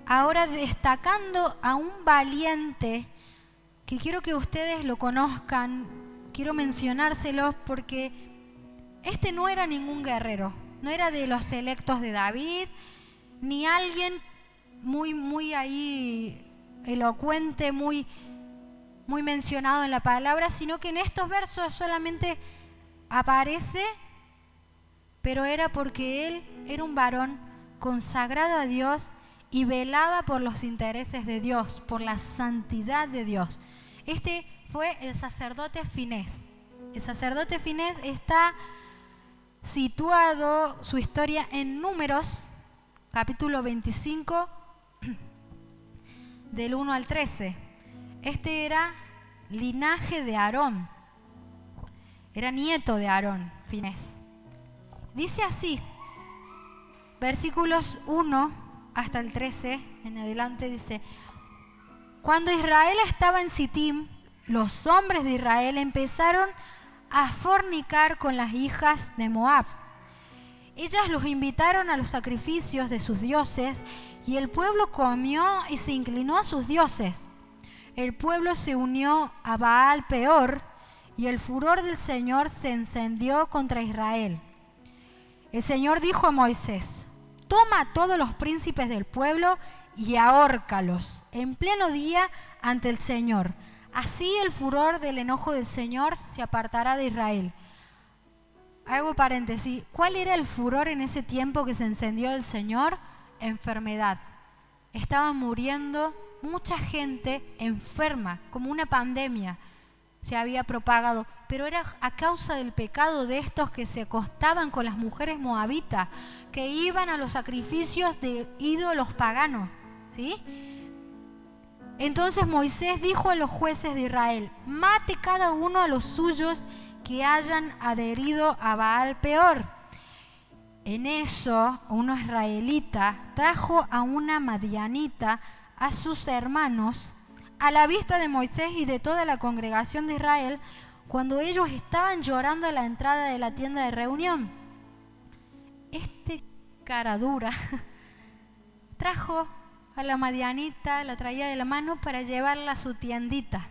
ahora destacando a un valiente, que quiero que ustedes lo conozcan, quiero mencionárselos porque este no era ningún guerrero, no era de los selectos de David, ni alguien muy ahí elocuente, muy mencionado en la palabra, sino que en estos versos solamente aparece, pero era porque él era un varón consagrado a Dios y velaba por los intereses de Dios, por la santidad de Dios. Este fue el sacerdote Finés. El sacerdote Finés está situado su historia en Números, capítulo 25, del 1 al 13. Este era linaje de Aarón, era nieto de Aarón, Finés. Dice así, versículos 1 hasta el 13, en adelante dice, cuando Israel estaba en Sittim, los hombres de Israel empezaron a fornicar con las hijas de Moab. Ellas los invitaron a los sacrificios de sus dioses y el pueblo comió y se inclinó a sus dioses. El pueblo se unió a Baal Peor y el furor del Señor se encendió contra Israel. El Señor dijo a Moisés, toma a todos los príncipes del pueblo y ahórcalos en pleno día ante el Señor. Así el furor del enojo del Señor se apartará de Israel. Hago paréntesis. ¿Cuál era el furor en ese tiempo que se encendió el Señor? Enfermedad. Estaba muriendo mucha gente enferma, como una pandemia se había propagado, pero era a causa del pecado de estos que se acostaban con las mujeres moabitas, que iban a los sacrificios de ídolos paganos, ¿sí? Entonces Moisés dijo a los jueces de Israel: mate cada uno a los suyos que hayan adherido a Baal peor. En eso, uno israelita trajo a una madianita a sus hermanos a la vista de Moisés y de toda la congregación de Israel, cuando ellos estaban llorando a la entrada de la tienda de reunión. Este cara dura trajo a la madianita, la traía de la mano para llevarla a su tiendita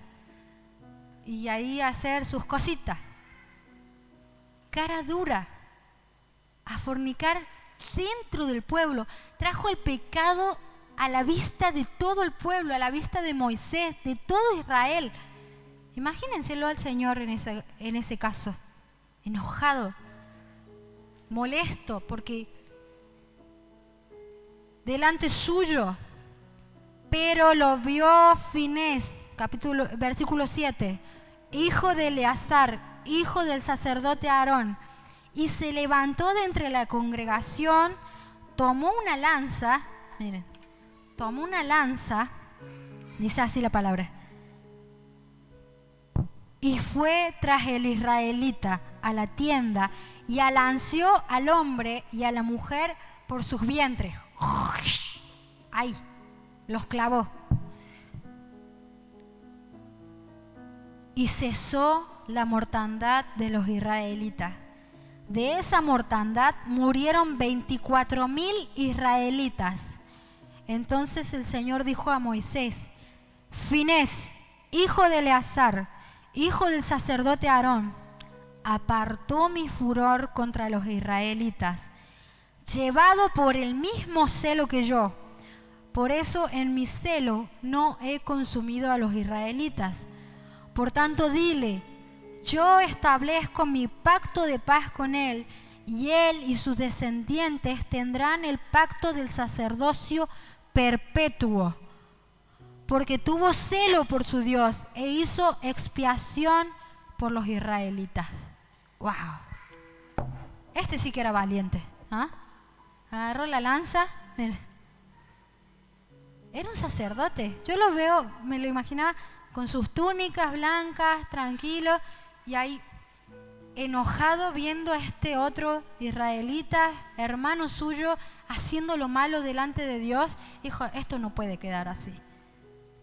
y ahí hacer sus cositas. Cara dura, a fornicar dentro del pueblo. Trajo el pecado a la vista de todo el pueblo, a la vista de Moisés, de todo Israel. Imagínenselo al Señor en ese caso, enojado, molesto, porque delante suyo, pero lo vio Finés, versículo 7, hijo de Eleazar, hijo del sacerdote Aarón, y se levantó de entre la congregación, tomó una lanza, miren, dice así la palabra, y fue tras el israelita a la tienda y alanceó al hombre y a la mujer por sus vientres. Ahí, los clavó. Y cesó la mortandad de los israelitas. De esa mortandad murieron 24,000 israelitas. Entonces el Señor dijo a Moisés: Finés, hijo de Eleazar, hijo del sacerdote Aarón, apartó mi furor contra los israelitas, llevado por el mismo celo que yo. Por eso en mi celo no he consumido a los israelitas. Por tanto dile: yo establezco mi pacto de paz con él, y él y sus descendientes tendrán el pacto del sacerdocio perpetuo, porque tuvo celo por su Dios e hizo expiación por los israelitas. ¡Wow! Este sí que era valiente. ¿Ah? Agarró la lanza. Mira. Era un sacerdote. Yo lo veo, me lo imaginaba con sus túnicas blancas, tranquilo, y ahí enojado viendo a este otro israelita, hermano suyo, haciendo lo malo delante de Dios. Dijo: esto no puede quedar así.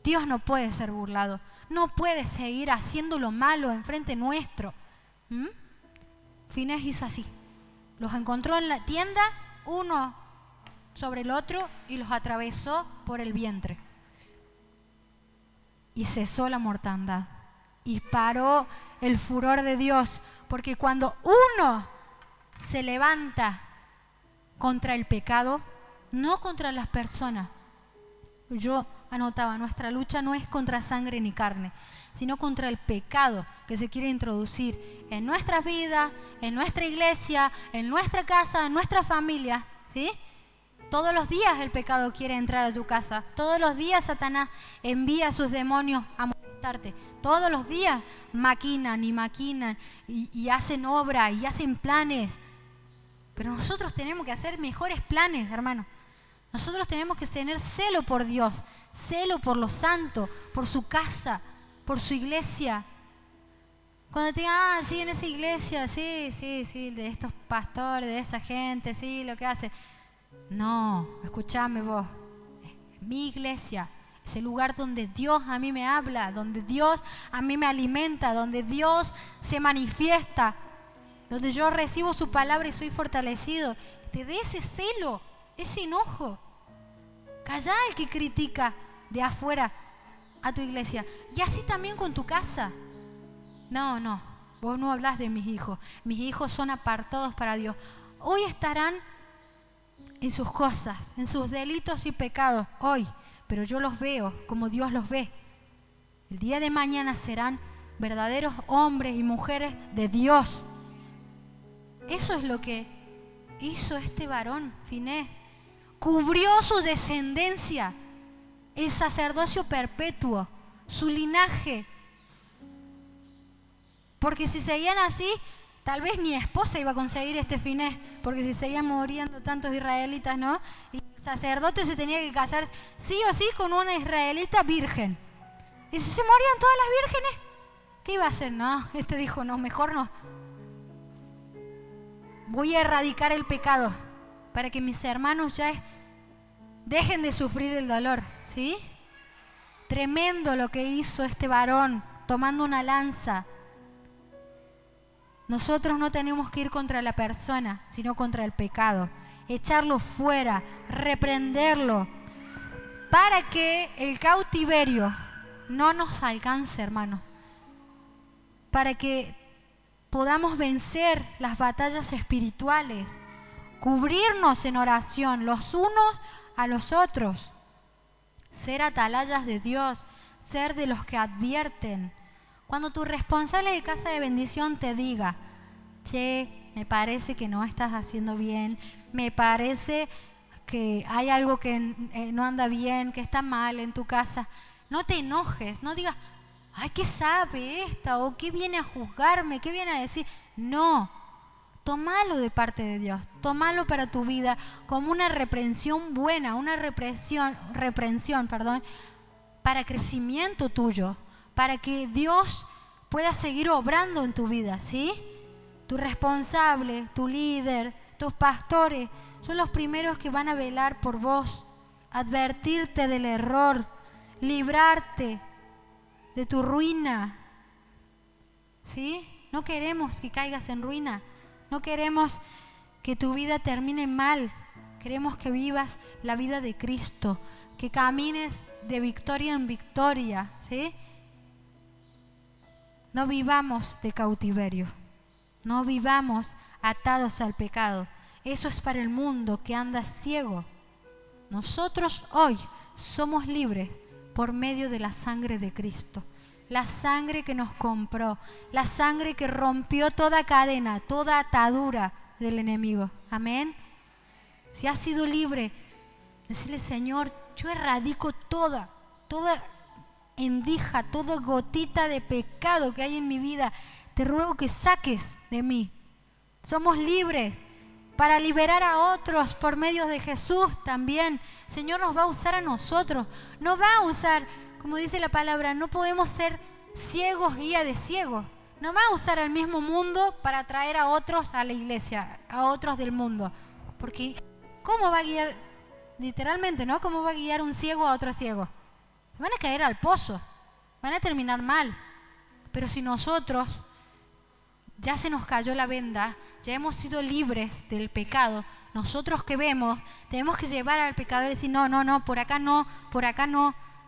Dios no puede ser burlado. No puede seguir haciendo lo malo enfrente nuestro. Finés hizo así. Los encontró en la tienda, uno sobre el otro, y los atravesó por el vientre. Y cesó la mortandad. Y paró el furor de Dios. Porque cuando uno se levanta contra el pecado, no contra las personas. Yo anotaba, nuestra lucha no es contra sangre ni carne, sino contra el pecado que se quiere introducir en nuestras vidas, en nuestra iglesia, en nuestra casa, en nuestra familia, ¿sí? Todos los días el pecado quiere entrar a tu casa. Todos los días Satanás envía a sus demonios a molestarte. Todos los días maquinan y hacen obra y hacen planes. Pero nosotros tenemos que hacer mejores planes, hermano. Nosotros tenemos que tener celo por Dios, celo por los santos, por su casa, por su iglesia. Cuando te digan: sí, en esa iglesia, sí, de estos pastores, de esa gente, sí, lo que hace. No, escúchame vos. Mi iglesia es el lugar donde Dios a mí me habla, donde Dios a mí me alimenta, donde Dios se manifiesta, donde yo recibo su palabra y soy fortalecido. Te dé ese celo, ese enojo. Callá al que critica de afuera a tu iglesia. Y así también con tu casa. No, vos no hablás de mis hijos. Mis hijos son apartados para Dios. Hoy estarán en sus cosas, en sus delitos y pecados, hoy. Pero yo los veo como Dios los ve. El día de mañana serán verdaderos hombres y mujeres de Dios. Eso es lo que hizo este varón, Finés. Cubrió su descendencia, el sacerdocio perpetuo, su linaje. Porque si seguían así, tal vez ni esposa iba a conseguir este Finés, porque si seguían muriendo tantos israelitas, ¿no? Y el sacerdote se tenía que casar sí o sí con una israelita virgen. Y si se morían todas las vírgenes, ¿qué iba a hacer? No, este dijo, no, mejor no. Voy a erradicar el pecado para que mis hermanos ya dejen de sufrir el dolor, ¿sí? Tremendo lo que hizo este varón, tomando una lanza. Nosotros no tenemos que ir contra la persona, sino contra el pecado. Echarlo fuera, reprenderlo, para que el cautiverio no nos alcance, hermano. Para que podamos vencer las batallas espirituales, cubrirnos en oración los unos a los otros, ser atalayas de Dios, ser de los que advierten. Cuando tu responsable de casa de bendición te diga, che, me parece que no estás haciendo bien, me parece que hay algo que no anda bien, que está mal en tu casa, no te enojes, no digas, ay, ¿qué sabe esta? O ¿qué viene a juzgarme? ¿Qué viene a decir? No, tómalo de parte de Dios, tómalo para tu vida como una reprensión buena, una reprensión, para crecimiento tuyo, para que Dios pueda seguir obrando en tu vida, ¿sí? Tu responsable, tu líder, tus pastores, son los primeros que van a velar por vos, advertirte del error, librarte de tu ruina, ¿sí? No queremos que caigas en ruina, no queremos que tu vida termine mal, queremos que vivas la vida de Cristo, que camines de victoria en victoria, ¿sí? No vivamos de cautiverio, no vivamos atados al pecado. Eso es para el mundo que anda ciego. Nosotros hoy somos libres por medio de la sangre de Cristo. La sangre que nos compró, la sangre que rompió toda cadena, toda atadura del enemigo. Amén. Si has sido libre, decirle, Señor, yo erradico toda endija, toda gotita de pecado que hay en mi vida. Te ruego que saques de mí. Somos libres para liberar a otros por medio de Jesús también. Señor nos va a usar a nosotros, nos va a usar, como dice la palabra, no podemos ser ciegos guía de ciegos. No va a usar al mismo mundo para traer a otros a la iglesia, a otros del mundo. Porque ¿cómo va a guiar, literalmente, ¿no? ¿Cómo va a guiar un ciego a otro ciego? Van a caer al pozo, van a terminar mal. Pero si nosotros ya se nos cayó la venda, ya hemos sido libres del pecado, nosotros que vemos, tenemos que llevar al pecador y decir, no, por acá no,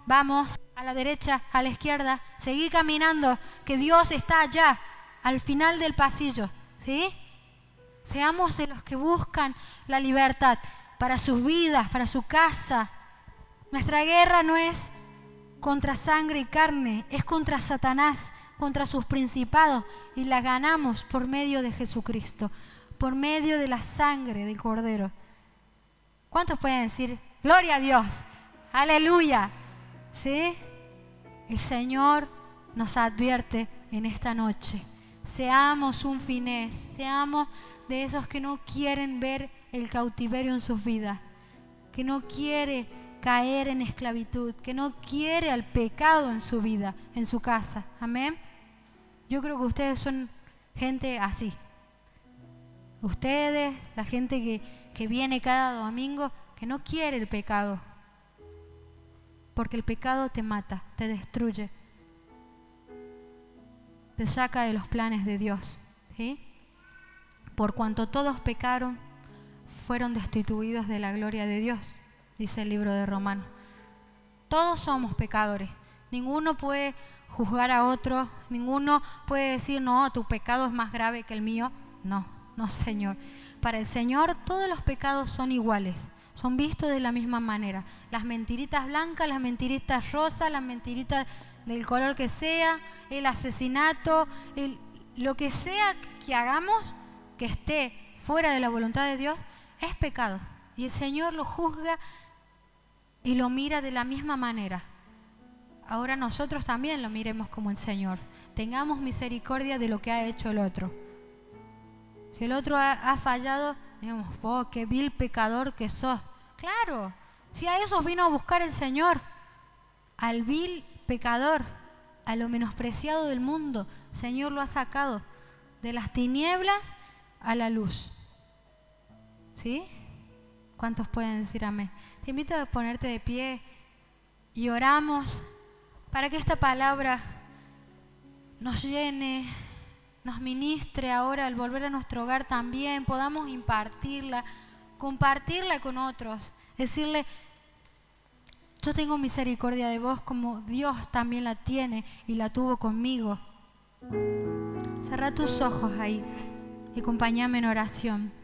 vamos a la derecha, a la izquierda, seguir caminando, que Dios está allá, al final del pasillo, ¿sí? Seamos de los que buscan la libertad para sus vidas, para su casa. Nuestra guerra no es contra sangre y carne, es contra Satanás, contra sus principados, y la ganamos por medio de Jesucristo, por medio de la sangre del Cordero. ¿Cuántos pueden decir, gloria a Dios, aleluya? ¿Sí? El Señor nos advierte en esta noche. Seamos un Finés, seamos de esos que no quieren ver el cautiverio en sus vidas, que no quiere caer en esclavitud, que no quiere al pecado en su vida, en su casa. Amén. Yo creo que ustedes son gente así. Ustedes, la gente que viene cada domingo, que no quiere el pecado. Porque el pecado te mata, te destruye, te saca de los planes de Dios, ¿sí? Por cuanto todos pecaron, fueron destituidos de la gloria de Dios, dice el libro de Romanos. Todos somos pecadores. Ninguno puede juzgar a otro, ninguno puede decir, no, tu pecado es más grave que el mío. No, Señor. Para el Señor todos los pecados son iguales. Son vistos de la misma manera. Las mentiritas blancas, las mentiritas rosas, las mentiritas del color que sea, el asesinato, lo que sea que hagamos que esté fuera de la voluntad de Dios, es pecado. Y el Señor lo juzga y lo mira de la misma manera. Ahora nosotros también lo miremos como el Señor. Tengamos misericordia de lo que ha hecho el otro. Si el otro ha fallado, digamos, oh, qué vil pecador que sos. Claro, si a esos vino a buscar el Señor, al vil pecador, a lo menospreciado del mundo, el Señor lo ha sacado de las tinieblas a la luz. ¿Sí? ¿Cuántos pueden decir amén? Te invito a ponerte de pie y oramos para que esta palabra nos llene, nos ministre ahora al volver a nuestro hogar también, podamos impartirla, compartirla con otros, decirle, yo tengo misericordia de vos como Dios también la tiene y la tuvo conmigo. Cerrá tus ojos ahí y acompáñame en oración.